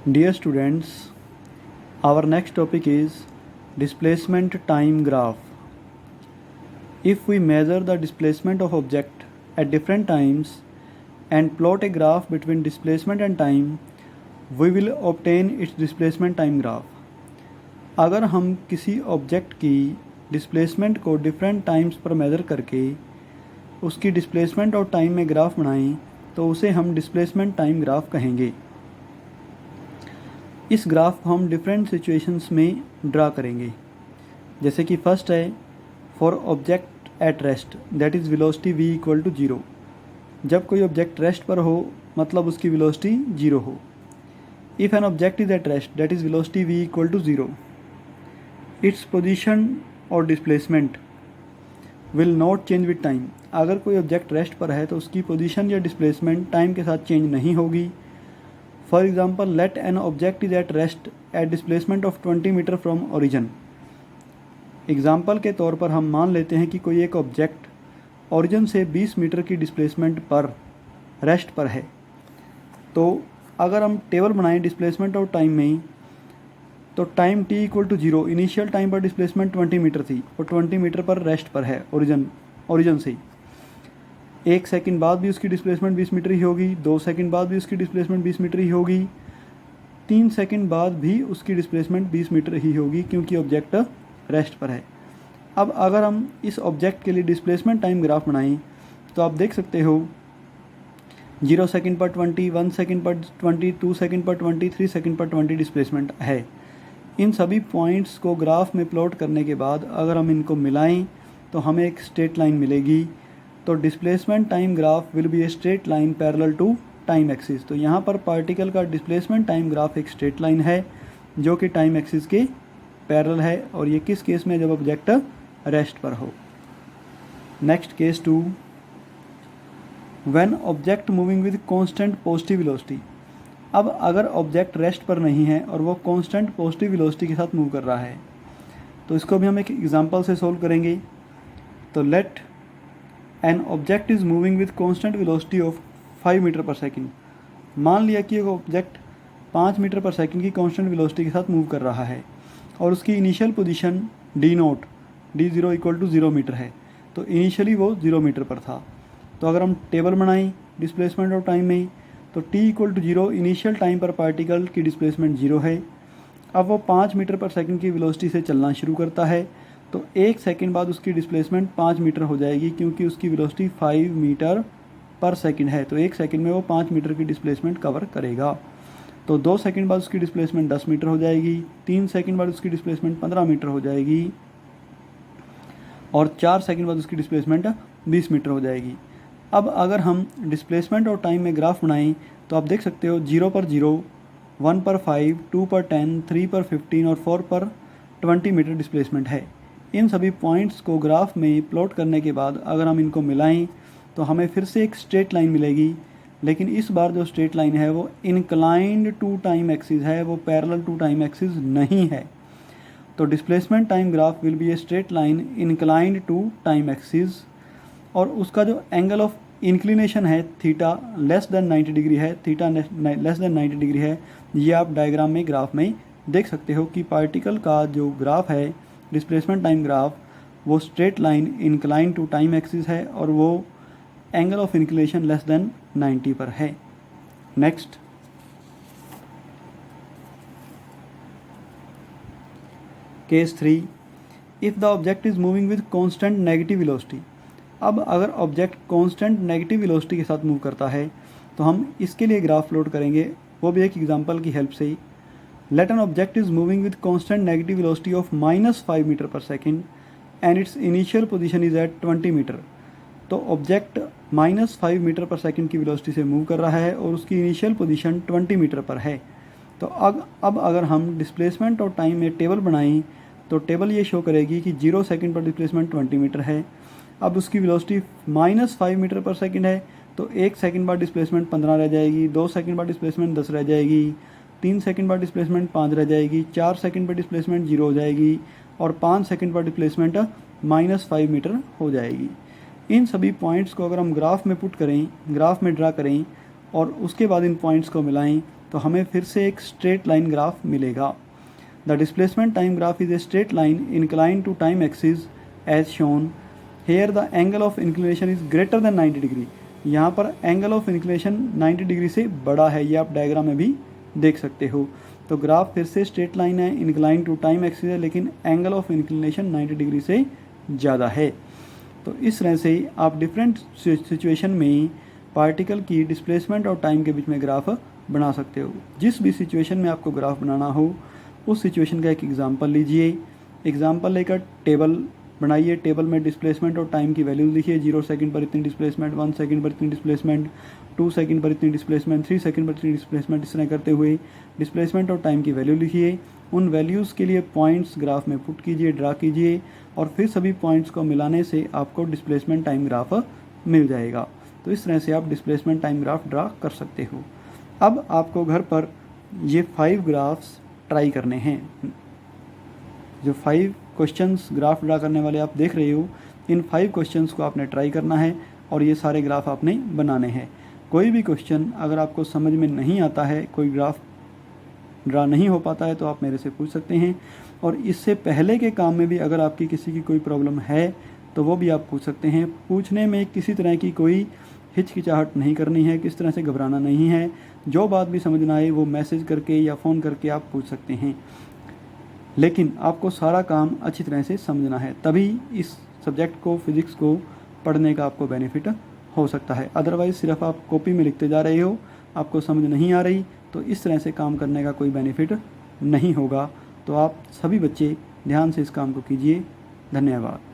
Dear students, our next topic is displacement time graph. If we measure the displacement of object at different times and plot a graph between displacement and time, we will obtain its displacement time graph. अगर हम किसी object की displacement को different times पर measure करके उसकी displacement और time में ग्राफ बनाएं तो उसे हम डिस्प्लेसमेंट टाइम ग्राफ कहेंगे। इस ग्राफ को हम डिफरेंट सिचुएशंस में ड्रा करेंगे, जैसे कि फर्स्ट है for object at rest that is velocity v equal to 0। जब कोई ऑब्जेक्ट रेस्ट पर हो मतलब उसकी वेलोसिटी 0 हो। If an object is at rest that is velocity v equal to 0, its position और displacement will not change with time. अगर कोई ऑब्जेक्ट रेस्ट पर है तो उसकी पोजीशन या डिस्प्लेसमेंट टाइम के साथ चेंज नहीं होगी। For example, let an object is at rest at displacement of 20 meter from origin. Example के तौर पर हम मान लेते हैं कि कोई एक ऑब्जेक्ट ओरिजिन से 20 मीटर की डिस्प्लेसमेंट पर रेस्ट पर है। तो अगर हम टेबल बनाएं डिस्प्लेसमेंट और टाइम में, तो time t equal to 0, initial time पर डिस्प्लेसमेंट 20 मीटर थी और 20 मीटर पर रेस्ट पर है ओरिजिन से। 1 सेकंड बाद भी उसकी डिस्प्लेसमेंट 20 मीटर ही होगी, 2 सेकंड बाद भी उसकी डिस्प्लेसमेंट 20 मीटर ही होगी, 3 सेकंड बाद भी उसकी डिस्प्लेसमेंट 20 मीटर ही होगी क्योंकि ऑब्जेक्ट रेस्ट पर है। अब अगर हम इस ऑब्जेक्ट के लिए डिस्प्लेसमेंट टाइम ग्राफ बनाएं तो आप देख सकते हो 0 सेकंड पर 20, 1 सेकंड पर 20, 2 सेकंड पर 20, 3 सेकंड पर 20 डिस्प्लेसमेंट है। इन सभी पॉइंट्स को ग्राफ में प्लॉट करने के बाद अगर हम इनको मिलाएं तो हमें एक स्ट्रेट लाइन मिलेगी। तो displacement time graph will be a straight line parallel to time axis. तो यहाँ पर पार्टिकल का डिस्प्लेसमेंट टाइम ग्राफ एक स्ट्रेट लाइन है जो कि टाइम एक्सिस के पैरेलल है, और ये किस केस में, जब ऑब्जेक्ट रेस्ट पर हो। Next case 2, when object moving with constant positive velocity. अब अगर ऑब्जेक्ट रेस्ट पर नहीं है और वो कांस्टेंट पॉजिटिव वेलोसिटी के साथ मूव कर रहा है तो इसको भी हम एक एग्जांपल से सोल्व करेंगे। तो let an object is moving with constant velocity of 5 metre per second. मान लिया कि एक ऑब्जेक्ट 5 मीटर पर सेकंड की कांस्टेंट वेलोसिटी के साथ मूव कर रहा है और उसकी initial position d0 equal to 0 meter है। तो इनिशियली वो 0 मीटर पर था। तो अगर हम टेबल बनाएं डिस्प्लेसमेंट और टाइम में, तो t equal to 0 initial time पर पार्टिकल की डिस्प्लेसमेंट 0 है। अब वो 5 मीटर पर सेकंड की वेलोसिटी से चलना शुरू करता है, तो 1 सेकंड बाद उसकी डिस्प्लेसमेंट 5 मीटर हो जाएगी क्योंकि उसकी वेलोसिटी 5 मीटर पर सेकंड है। तो 1 सेकंड में वो 5 मीटर की डिस्प्लेसमेंट कवर करेगा। तो 2 सेकंड बाद उसकी डिस्प्लेसमेंट 10 मीटर हो जाएगी, 3 सेकंड बाद उसकी डिस्प्लेसमेंट 15 मीटर हो जाएगी और 4 सेकंड बाद उसकी डिस्प्लेसमेंट 20 मीटर हो जाएगी। अब अगर हम डिस्प्लेसमेंट और टाइम में ग्राफ बनाएं तो आप देख सकते हो 0 पर 0, 1 पर 5, 2 पर 10, 3 पर 15 और 4 पर 20 मीटर डिस्प्लेसमेंट है। इन सभी पॉइंट्स को ग्राफ में प्लॉट करने के बाद अगर हम इनको मिलाएं तो हमें फिर से एक स्ट्रेट लाइन मिलेगी, लेकिन इस बार जो स्ट्रेट लाइन है वो इंक्लाइंड टू टाइम एक्सिस है, वो पैरेलल टू टाइम एक्सिस नहीं है। तो displacement time graph will be a straight line inclined to time axis, और उसका जो एंगल ऑफ इंक्लिनेशन है थीटा लेस देन 90 डिग्री है, थीटा लेस देन 90 डिग्री है। ये आप डायग्राम में ग्राफ में देख सकते हो कि पार्टिकल का जो ग्राफ है डिस्प्लेसमेंट टाइम ग्राफ वो straight line incline to time axis है और वो angle of inclination less than 90 पर है। Next, case 3, if the object is moving with constant negative velocity. अब अगर ऑब्जेक्ट कांस्टेंट नेगेटिव वेलोसिटी के साथ मूव करता है तो हम इसके लिए ग्राफ प्लॉट करेंगे, वो भी एक एग्जांपल की हेल्प से ही। Let an object is moving with constant negative velocity of -5 metre per second and its initial position is at 20 metre. तो ऑब्जेक्ट -5 मीटर पर सेकंड की वेलोसिटी से मूव कर रहा है और उसकी इनिशियल पोजीशन 20 मीटर पर है। तो अब अगर हम डिस्प्लेसमेंट और टाइम में टेबल बनाएं तो टेबल ये शो करेगी कि 0 सेकंड पर डिस्प्लेसमेंट 20 मीटर है। अब उसकी वेलोसिटी -5 मीटर पर सेकंड है, तो 1 सेकंड बाद डिस्प्लेसमेंट 15 रह जाएगी, 2 सेकंड बाद डिस्प्लेसमेंट 10 रह जाएगी, 3 सेकंड बाद डिस्प्लेसमेंट 5 रह जाएगी, 4 सेकंड पर डिस्प्लेसमेंट 0 हो जाएगी और 5 सेकंड पर डिस्प्लेसमेंट -5 मीटर हो जाएगी। इन सभी पॉइंट्स को अगर हम ग्राफ में पुट करें, ग्राफ में ड्रा करें और उसके बाद इन पॉइंट्स को मिलाएं तो हमें फिर से एक स्ट्रेट लाइन ग्राफ मिलेगा। The displacement time graph is a straight line incline to time axis as shown. Here the angle of inclination is greater than 90 degree. यहाँ पर एंगल ऑफ इंक्लिनेशन 90 डिग्री से बड़ा है, ये आप डायग्राम में भी देख सकते हो। तो ग्राफ फिर से स्ट्रेट लाइन है, इंक्लाइन टू टाइम एक्सिस है, लेकिन एंगल ऑफ इंक्लिनेशन 90 डिग्री से ज़्यादा है। तो इस तरह से आप डिफरेंट सिचुएशन में पार्टिकल की डिस्प्लेसमेंट और टाइम के बीच में ग्राफ बना सकते हो। जिस भी सिचुएशन में आपको ग्राफ बनाना हो उस सिचुएशन का एक एग्जांपल लीजिए। एग्जांपल लेकर टेबल बनाइए। टेबल में डिस्प्लेसमेंट और टाइम की वैल्यूज लिखिए। 0 सेकंड पर इतनी डिस्प्लेसमेंट, 1 सेकंड पर इतनी डिस्प्लेसमेंट, 2 सेकंड पर इतनी डिस्प्लेसमेंट, 3 सेकंड पर इतनी डिस्प्लेसमेंट। इस तरह करते हुए डिस्प्लेसमेंट और टाइम की वैल्यू लिखिए। उन वैल्यूज़ के लिए पॉइंट्स ग्राफ में पुट कीजिए, ड्रा कीजिए, और फिर सभी पॉइंट्स को मिलाने से आपको डिस्प्लेसमेंट टाइम ग्राफ मिल जाएगा। तो इस तरह से आप डिस्प्लेसमेंट टाइम ग्राफ ड्रा कर सकते हो। अब आपको घर पर ये 5 ग्राफ्स ट्राई करने हैं। जो 5 क्वेश्चंस ग्राफ ड्रा करने वाले आप देख रहे हो, इन 5 क्वेश्चंस को आपने ट्राई करना है और ये सारे ग्राफ आपने बनाने हैं। कोई भी क्वेश्चन अगर आपको समझ में नहीं आता है, कोई ग्राफ ड्रा नहीं हो पाता है, तो आप मेरे से पूछ सकते हैं। और इससे पहले के काम में भी अगर आपकी किसी की कोई प्रॉब्लम है तो वो भी आप पूछ सकते हैं। पूछने में किसी तरह की कोई हिचकिचाहट नहीं करनी है, किस तरह से घबराना नहीं है। जो बात भी समझ ना आए वो मैसेज करके या फ़ोन करके आप पूछ सकते हैं, लेकिन आपको सारा काम अच्छी तरह से समझना है, तभी इस सब्जेक्ट को, फिज़िक्स को पढ़ने का आपको बेनिफिट हो सकता है। अदरवाइज़ सिर्फ आप कॉपी में लिखते जा रहे हो, आपको समझ नहीं आ रही, तो इस तरह से काम करने का कोई बेनिफिट नहीं होगा। तो आप सभी बच्चे ध्यान से इस काम को कीजिए। धन्यवाद।